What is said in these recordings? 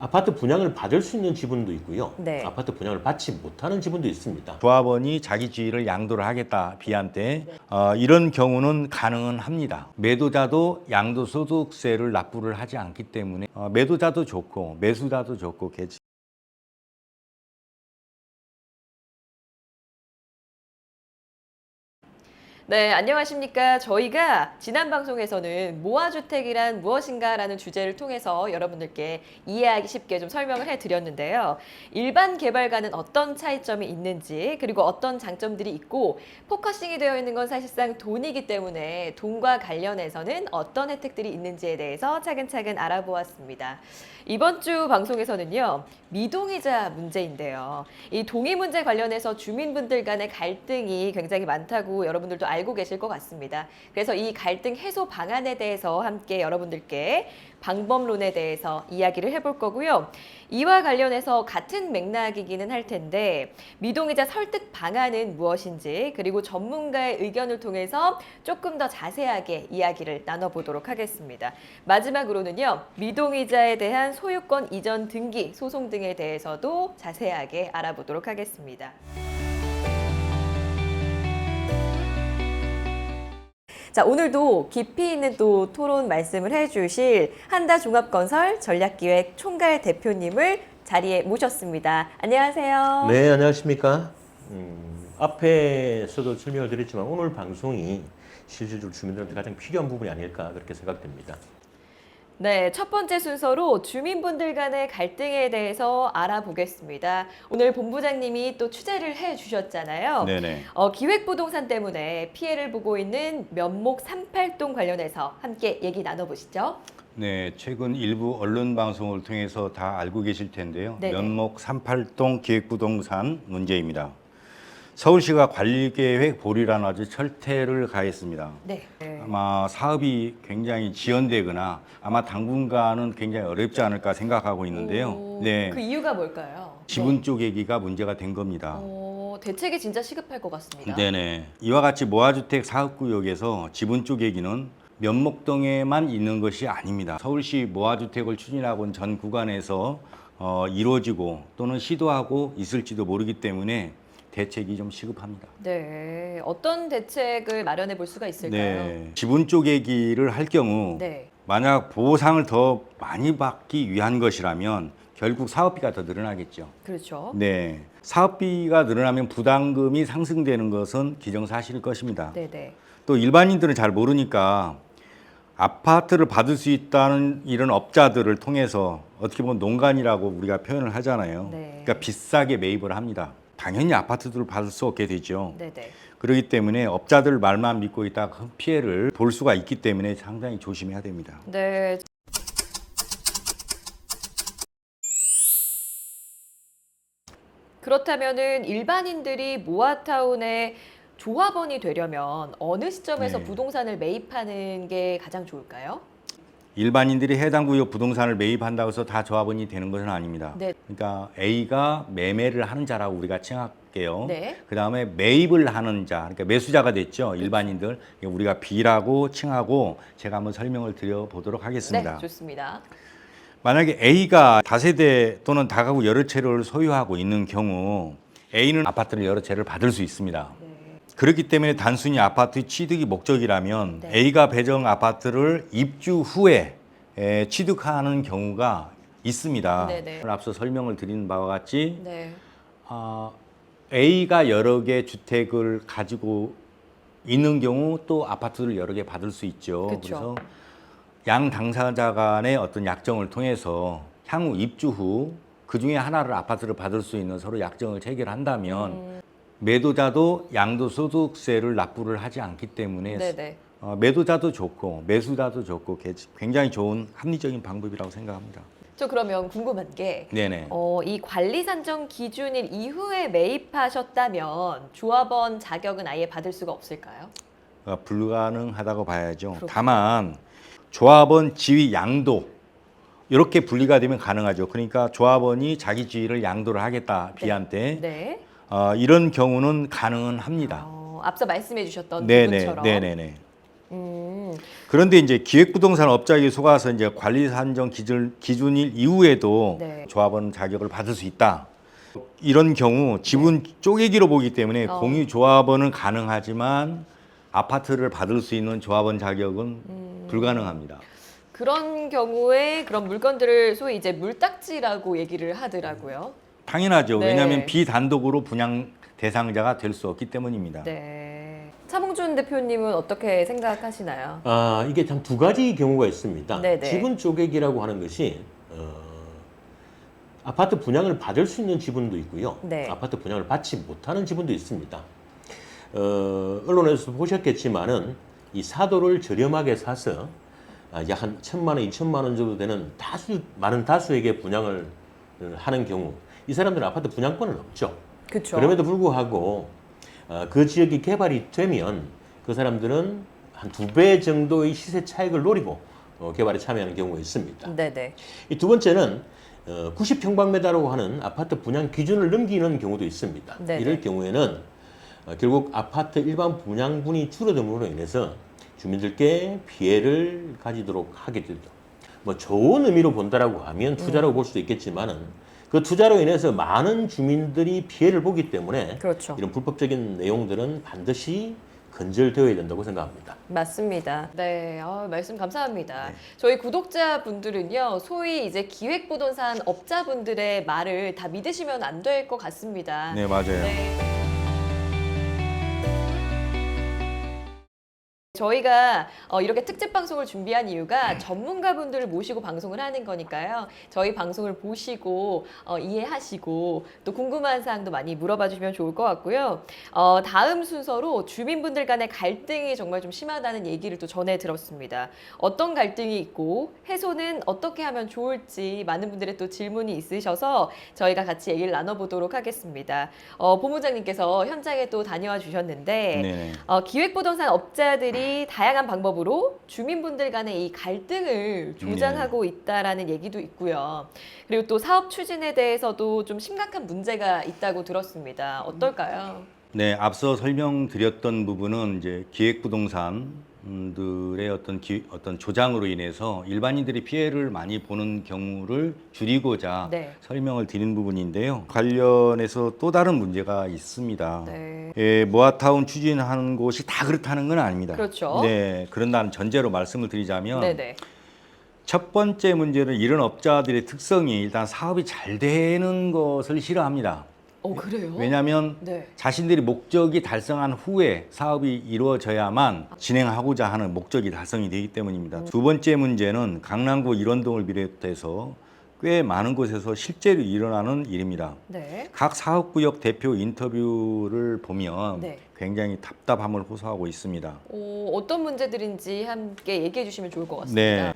아파트 분양을 받을 수 있는 지분도 있고요. 네. 아파트 분양을 받지 못하는 지분도 있습니다. 조합원이 자기 지위를 양도를 하겠다 비한테 이런 경우는 가능은 합니다. 매도자도 양도소득세를 납부를 하지 않기 때문에 매도자도 좋고 매수자도 좋고 네, 안녕하십니까. 저희가 지난 방송에서는 모아주택이란 무엇인가라는 주제를 통해서 여러분들께 이해하기 쉽게 좀 설명을 해드렸는데요. 일반 개발과는 어떤 차이점이 있는지, 그리고 어떤 장점들이 있고, 포커싱이 되어 있는 건 사실상 돈이기 때문에 돈과 관련해서는 어떤 혜택들이 있는지에 대해서 차근차근 알아보았습니다. 이번 주 방송에서는요, 미동이자 문제인데요. 이 동의 문제 관련해서 주민분들 간의 갈등이 굉장히 많다고 여러분들도 알고 계실 것 같습니다. 그래서 이 갈등 해소 방안에 대해서 함께 여러분들께 방법론에 대해서 이야기를 해볼 거고요. 이와 관련해서 같은 맥락이기는 할 텐데 미동이자 설득 방안은 무엇인지 그리고 전문가의 의견을 통해서 조금 더 자세하게 이야기를 나눠보도록 하겠습니다. 마지막으로는요. 미동이자에 대한 소유권 이전 등기, 소송 등에 대해서도 자세하게 알아보도록 하겠습니다. 자, 오늘도 깊이 있는 또 토론 말씀을 해주실 한다종합건설 전략기획 총괄 대표님을 자리에 모셨습니다. 안녕하세요. 네, 안녕하십니까. 앞에서도 설명을 드렸지만 오늘 방송이 실질적으로 주민들한테 가장 필요한 부분이 아닐까 그렇게 생각됩니다. 네, 첫 번째 순서로 주민분들 간의 갈등에 대해서 알아보겠습니다. 오늘 본부장님이 또 취재를 해주셨잖아요. 네네. 기획부동산 때문에 피해를 보고 있는 면목 38동 관련해서 함께 얘기 나눠보시죠. 네, 최근 일부 언론 방송을 통해서 다 알고 계실 텐데요. 네네. 면목 38동 기획부동산 문제입니다. 서울시가 관리계획 보류라는 아주 철퇴를 가했습니다. 네. 아마 사업이 굉장히 지연되거나 아마 당분간은 굉장히 어렵지 않을까 생각하고 있는데요. 오, 네, 그 이유가 뭘까요? 지분 쪼개기가 문제가 된 겁니다. 대책이 진짜 시급할 것 같습니다. 네네. 이와 같이 모아주택 사업구역에서 지분 쪼개기는 면목동에만 있는 것이 아닙니다. 서울시 모아주택을 추진하고 있는 전 구간에서 이루어지고 또는 시도하고 있을지도 모르기 때문에 대책이 좀 시급합니다. 네, 어떤 대책을 마련해 볼 수가 있을까요? 네. 지분 쪼개기를 할 경우 네. 만약 보상을 더 많이 받기 위한 것이라면 결국 사업비가 더 늘어나겠죠. 그렇죠. 네. 사업비가 늘어나면 부담금이 상승되는 것은 기정사실일 것입니다. 네네. 또 일반인들은 잘 모르니까 아파트를 받을 수 있다는 이런 업자들을 통해서 어떻게 보면 농간이라고 우리가 표현을 하잖아요. 네. 그러니까 비싸게 매입을 합니다. 당연히 아파트들을 받을 수 없게 되죠. 네네. 그렇기 때문에 업자들 말만 믿고 있다가 큰 피해를 볼 수가 있기 때문에 상당히 조심해야 됩니다. 네. 그렇다면은 일반인들이 모아타운의 조합원이 되려면 어느 시점에서 네. 부동산을 매입하는 게 가장 좋을까요? 일반인들이 해당 구역 부동산을 매입한다고 해서 다 조합원이 되는 것은 아닙니다. 네. 그러니까 A가 매매를 하는 자라고 우리가 칭할게요. 네. 그 다음에 매입을 하는 자, 그러니까 매수자가 됐죠. 일반인들. 우리가 B라고 칭하고 제가 한번 설명을 드려보도록 하겠습니다. 네, 좋습니다. 만약에 A가 다세대 또는 다가구 여러 채를 소유하고 있는 경우 A는 아파트를 여러 채를 받을 수 있습니다. 네. 그렇기 때문에 단순히 아파트 취득이 목적이라면 네. A가 배정 아파트를 입주 후에 취득하는 경우가 있습니다. 네네. 앞서 설명을 드린 바와 같이 네. A가 여러 개 주택을 가지고 있는 경우 또 아파트를 여러 개 받을 수 있죠. 그쵸. 그래서 양 당사자 간의 어떤 약정을 통해서 향후 입주 후 그 중에 하나를 아파트를 받을 수 있는 서로 약정을 체결한다면 매도자도 양도소득세를 납부를 하지 않기 때문에 네네. 매도자도 좋고 매수자도 좋고 굉장히 좋은 합리적인 방법이라고 생각합니다. 저 그러면 궁금한 게 네네. 이 관리 산정 기준일 이후에 매입하셨다면 조합원 자격은 아예 받을 수가 없을까요? 불가능하다고 봐야죠. 그렇군요. 다만 조합원 지위 양도 이렇게 분리가 되면 가능하죠. 그러니까 조합원이 자기 지위를 양도를 하겠다 B한테 네. 이런 경우는 가능은 합니다. 앞서 말씀해 주셨던 네네, 부분처럼. 네네네. 그런데 이제 기획부동산 업자에게 속아서 이제 관리 산정 기준일 이후에도 네. 조합원 자격을 받을 수 있다. 이런 경우 지분 쪼개기로 보기 때문에 공유 조합원은 가능하지만 아파트를 받을 수 있는 조합원 자격은 불가능합니다. 그런 경우에 그런 물건들을 소위 이제 물딱지라고 얘기를 하더라고요. 당연하죠. 네. 왜냐하면 비단독으로 분양 대상자가 될 수 없기 때문입니다. 네. 차봉준 대표님은 어떻게 생각하시나요? 이게 참 두 가지 경우가 있습니다. 네네. 지분 쪼개기라고 하는 것이 아파트 분양을 받을 수 있는 지분도 있고요. 네. 아파트 분양을 받지 못하는 지분도 있습니다. 언론에서 보셨겠지만은 이 사도를 저렴하게 사서 약 한 1,000만 원, 2,000만 원 정도 되는 많은 다수에게 분양을 하는 경우 이 사람들은 아파트 분양권은 없죠. 그렇죠. 그럼에도 불구하고 그 지역이 개발이 되면 그 사람들은 한 2배 정도의 시세 차익을 노리고 개발에 참여하는 경우가 있습니다. 네네. 이 두 번째는 90평방미터라고 하는 아파트 분양 기준을 넘기는 경우도 있습니다. 네네. 이럴 경우에는 결국 아파트 일반 분양분이 줄어듦으로 인해서 주민들께 피해를 가지도록 하게 되죠. 뭐 좋은 의미로 본다라고 하면 투자라고 볼 수도 있겠지만은 그 투자로 인해서 많은 주민들이 피해를 보기 때문에 그렇죠. 이런 불법적인 내용들은 반드시 근절되어야 된다고 생각합니다. 맞습니다. 네, 말씀 감사합니다. 네. 저희 구독자분들은요, 소위 이제 기획부동산 업자분들의 말을 다 믿으시면 안 될 것 같습니다. 네, 맞아요. 네. 저희가 이렇게 특집 방송을 준비한 이유가 전문가분들을 모시고 방송을 하는 거니까요. 저희 방송을 보시고 이해하시고 또 궁금한 사항도 많이 물어봐 주시면 좋을 것 같고요. 다음 순서로 주민분들 간의 갈등이 정말 좀 심하다는 얘기를 또 전해 들었습니다. 어떤 갈등이 있고 해소는 어떻게 하면 좋을지 많은 분들의 또 질문이 있으셔서 저희가 같이 얘기를 나눠보도록 하겠습니다. 본부장님께서 현장에 또 다녀와 주셨는데 네. 기획부동산 업자들이 다양한 방법으로 주민분들 간의 이 갈등을 조장하고 있다라는 얘기도 있고요. 그리고 또 사업 추진에 대해서도 좀 심각한 문제가 있다고 들었습니다. 어떨까요? 네, 앞서 설명드렸던 부분은 이제 기획부동산들의 어떤 조장으로 인해서 일반인들이 피해를 많이 보는 경우를 줄이고자 네. 설명을 드린 부분인데요. 관련해서 또 다른 문제가 있습니다. 네. 모아타운 추진하는 곳이 다 그렇다는 건 아닙니다. 그렇죠. 네, 그런다는 전제로 말씀을 드리자면 네네. 첫 번째 문제는 이런 업자들의 특성이 일단 사업이 잘 되는 것을 싫어합니다. 그래요? 왜냐하면 네. 자신들이 목적이 달성한 후에 사업이 이루어져야만 진행하고자 하는 목적이 달성이 되기 때문입니다. 두 번째 문제는 강남구 일원동을 비롯해서 꽤 많은 곳에서 실제로 일어나는 일입니다. 네. 각 사업구역 대표 인터뷰를 보면 네. 굉장히 답답함을 호소하고 있습니다. 어떤 문제들인지 함께 얘기해 주시면 좋을 것 같습니다. 네.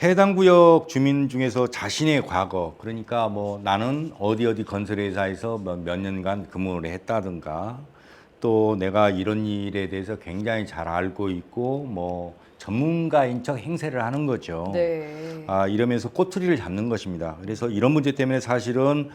해당 구역 주민 중에서 자신의 과거, 그러니까 뭐 나는 어디 건설회사에서 몇 년간 근무를 했다든가, 또 내가 이런 일에 대해서 굉장히 잘 알고 있고 뭐 전문가인 척 행세를 하는 거죠. 네. 이러면서 꼬투리를 잡는 것입니다. 그래서 이런 문제 때문에 사실은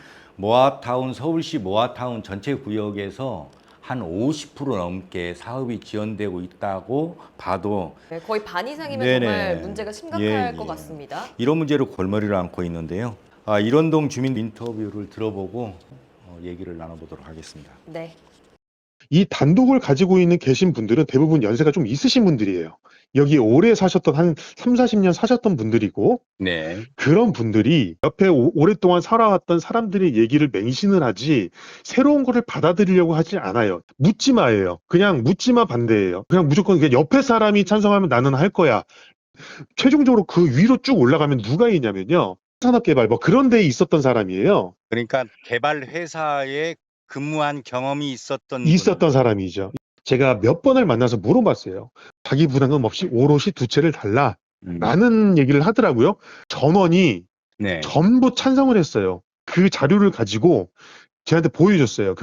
서울시 모아타운 전체 구역에서 한 50% 넘게 사업이 지연되고 있다고 봐도 네, 거의 반 이상이면 네네. 정말 문제가 심각할 예, 것 예. 같습니다. 이런 문제로 골머리를 앓고 있는데요. 일원동 주민 인터뷰를 들어보고 얘기를 나눠보도록 하겠습니다. 네. 이 단독을 가지고 계신 분들은 대부분 연세가 좀 있으신 분들이에요. 여기 오래 사셨던 한 3, 40년 사셨던 분들이고 네. 그런 분들이 옆에 오랫동안 살아왔던 사람들의 얘기를 맹신을 하지 새로운 거를 받아들이려고 하지 않아요. 묻지마예요. 그냥 묻지마 반대예요. 그냥 무조건 그냥 옆에 사람이 찬성하면 나는 할 거야. 최종적으로 그 위로 쭉 올라가면 누가 있냐면요. 산업개발 뭐 그런 데에 있었던 사람이에요. 그러니까 개발 회사에 근무한 경험이 있었던 사람이죠. 제가 몇 번을 만나서 물어봤어요. 자기 부담금 없이 오롯이 두 채를 달라. 라는 얘기를 하더라고요. 전원이 네. 전부 찬성을 했어요. 그 자료를 가지고 저한테 보여줬어요.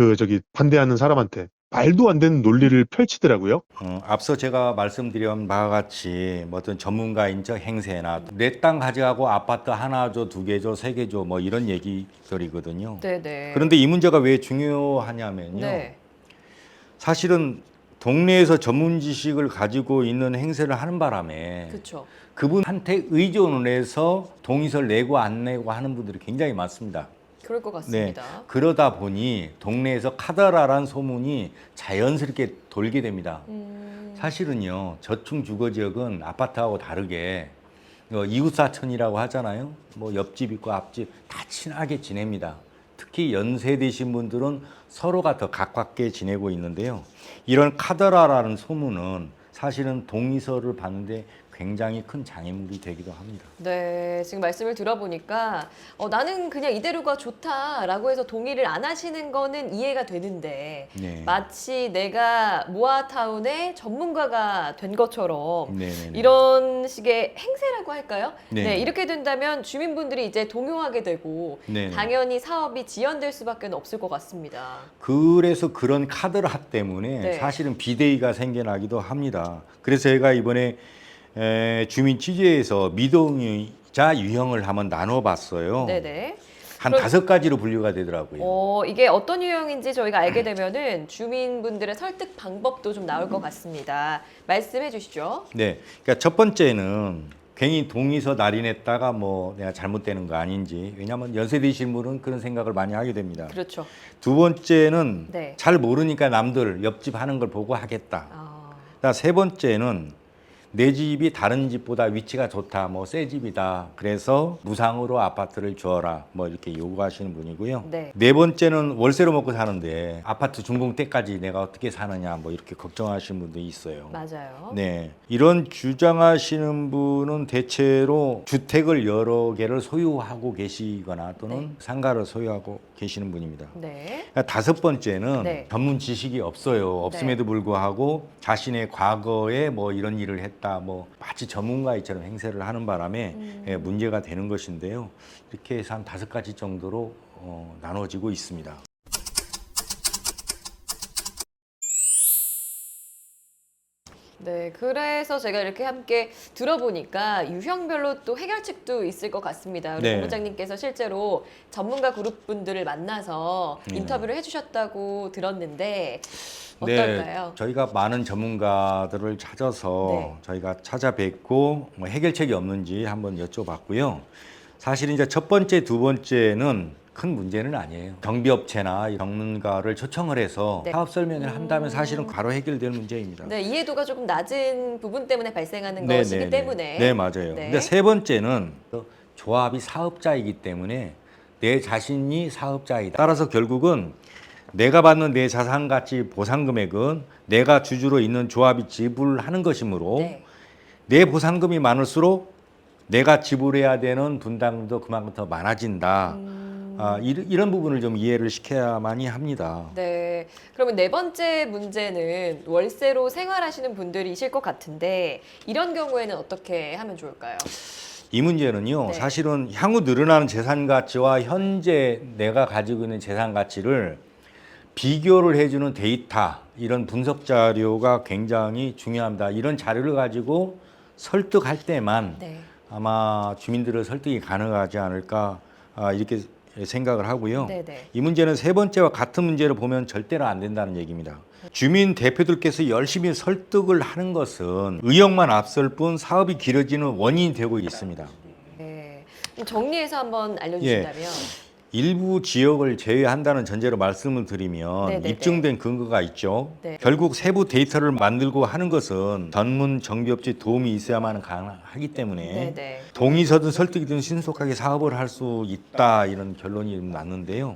반대하는 사람한테. 말도 안 되는 논리를 펼치더라고요. 앞서 제가 말씀드린 바와 같이 뭐 어떤 전문가인 척 행세나 내 땅 가져가고 아파트 하나 줘, 두 개 줘, 세 개 줘, 뭐 이런 얘기들이거든요. 네네. 그런데 이 문제가 왜 중요하냐면요. 네. 사실은 동네에서 전문 지식을 가지고 있는 행세를 하는 바람에 그렇죠. 그분한테 의존을 해서 동의서를 내고 안 내고 하는 분들이 굉장히 많습니다. 그럴 것 같습니다. 그러다 보니 동네에서 카더라란 소문이 자연스럽게 돌게 됩니다. 사실은요, 저층 주거 지역은 아파트하고 다르게 이웃사촌이라고 하잖아요. 뭐 옆집 있고 앞집 다 친하게 지냅니다. 특히 연세 드신 분들은 서로가 더 가깝게 지내고 있는데요. 이런 카더라라는 소문은 사실은 동의서를 받는데 굉장히 큰 장애물이 되기도 합니다. 네, 지금 말씀을 들어보니까 나는 그냥 이대로가 좋다라고 해서 동의를 안 하시는 거는 이해가 되는데 네. 마치 내가 모아타운의 전문가가 된 것처럼 네네네. 이런 식의 행세라고 할까요? 네. 네, 이렇게 된다면 주민분들이 이제 동요하게 되고 네네. 당연히 사업이 지연될 수밖에 없을 것 같습니다. 그래서 그런 카더라 때문에 네. 사실은 비대위가 생겨나기도 합니다. 그래서 제가 이번에 주민 취재에서 미동의자 유형을 한번 나눠봤어요. 네네. 한 그럼- 5가지로 분류가 되더라고요. 이게 어떤 유형인지 저희가 알게 되면은 주민분들의 설득 방법도 좀 나올 것 같습니다. 말씀해 주시죠. 네, 그러니까 첫 번째는 괜히 동의서 날인했다가 뭐 내가 잘못되는 거 아닌지, 왜냐하면 연세 드신 분은 그런 생각을 많이 하게 됩니다. 그렇죠. 두 번째는 네. 잘 모르니까 남들 옆집 하는 걸 보고 하겠다. 그다음 세 번째는 내 집이 다른 집보다 위치가 좋다, 뭐 새 집이다, 그래서 무상으로 아파트를 주어라, 뭐 이렇게 요구하시는 분이고요. 네. 네 번째는 월세로 먹고 사는데 아파트 준공 때까지 내가 어떻게 사느냐, 뭐 이렇게 걱정하시는 분도 있어요. 맞아요. 네, 이런 주장하시는 분은 대체로 주택을 여러 개를 소유하고 계시거나 또는 네. 상가를 소유하고 계시는 분입니다. 네. 다섯 번째는 네. 전문 지식이 없어요. 없음에도 불구하고 자신의 과거에 뭐 이런 일을 했다, 뭐 마치 전문가처럼 행세를 하는 바람에 문제가 되는 것인데요. 이렇게 해서 한 5가지 정도로 나눠지고 있습니다. 네, 그래서 제가 이렇게 함께 들어보니까 유형별로 또 해결책도 있을 것 같습니다. 우리 네. 본부장님께서 실제로 전문가 그룹 분들을 만나서 네. 인터뷰를 해주셨다고 들었는데 어떨까요? 네, 저희가 많은 전문가들을 찾아서 네. 저희가 찾아뵙고 뭐 해결책이 없는지 한번 여쭤봤고요. 사실 이제 첫 번째, 두 번째는 큰 문제는 아니에요. 경비업체나 전문가를 초청을 해서 네. 사업 설명을 한다면 사실은 바로 해결될 문제입니다. 네, 이해도가 조금 낮은 부분 때문에 발생하는 네, 것이기 네, 네. 때문에. 네, 맞아요. 네. 근데 세 번째는 조합이 사업자이기 때문에 내 자신이 사업자이다. 따라서 결국은 내가 받는 내 자산 가치 보상 금액은 내가 주주로 있는 조합이 지불하는 것이므로 네. 내 보상금이 많을수록 내가 지불해야 되는 분담금도 그만큼 더 많아진다. 이런 부분을 좀 이해를 시켜야만이 합니다. 네. 그러면 네 번째 문제는 월세로 생활하시는 분들이실 것 같은데 이런 경우에는 어떻게 하면 좋을까요? 이 문제는요, 네. 사실은 향후 늘어나는 재산 가치와 현재 내가 가지고 있는 재산 가치를 비교를 해주는 데이터, 이런 분석 자료가 굉장히 중요합니다. 이런 자료를 가지고 설득할 때만 네. 아마 주민들의 설득이 가능하지 않을까, 이렇게 생각을 하고요. 네네. 이 문제는 세 번째와 같은 문제를 보면 절대로 안 된다는 얘기입니다. 주민 대표들께서 열심히 설득을 하는 것은 의욕만 앞설 뿐 사업이 길어지는 원인이 되고 있습니다. 네. 좀 정리해서 한번 알려주신다면. 일부 지역을 제외한다는 전제로 말씀을 드리면 네네네. 입증된 근거가 있죠. 네. 결국 세부 데이터를 만들고 하는 것은 전문 정비업체 도움이 있어야만 가능하기 때문에 네네. 동의서든 설득이든 신속하게 사업을 할 수 있다, 이런 결론이 났는데요.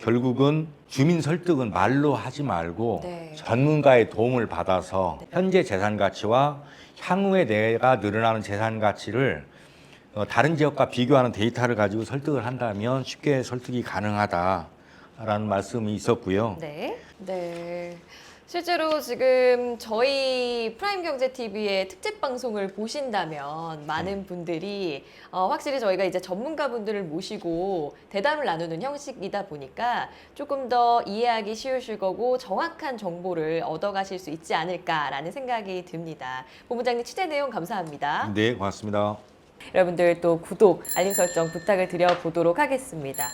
결국은 주민 설득은 말로 하지 말고 네. 전문가의 도움을 받아서 현재 재산 가치와 향후에 내가 늘어나는 재산 가치를 다른 지역과 비교하는 데이터를 가지고 설득을 한다면 쉽게 설득이 가능하다라는 말씀이 있었고요. 네. 네. 실제로 지금 저희 프라임경제TV의 특집 방송을 보신다면 많은 분들이 확실히 저희가 이제 전문가분들을 모시고 대담을 나누는 형식이다 보니까 조금 더 이해하기 쉬우실 거고 정확한 정보를 얻어가실 수 있지 않을까라는 생각이 듭니다. 본부장님 취재 내용 감사합니다. 네, 고맙습니다. 여러분들 또 구독, 알림 설정 부탁을 드려보도록 하겠습니다.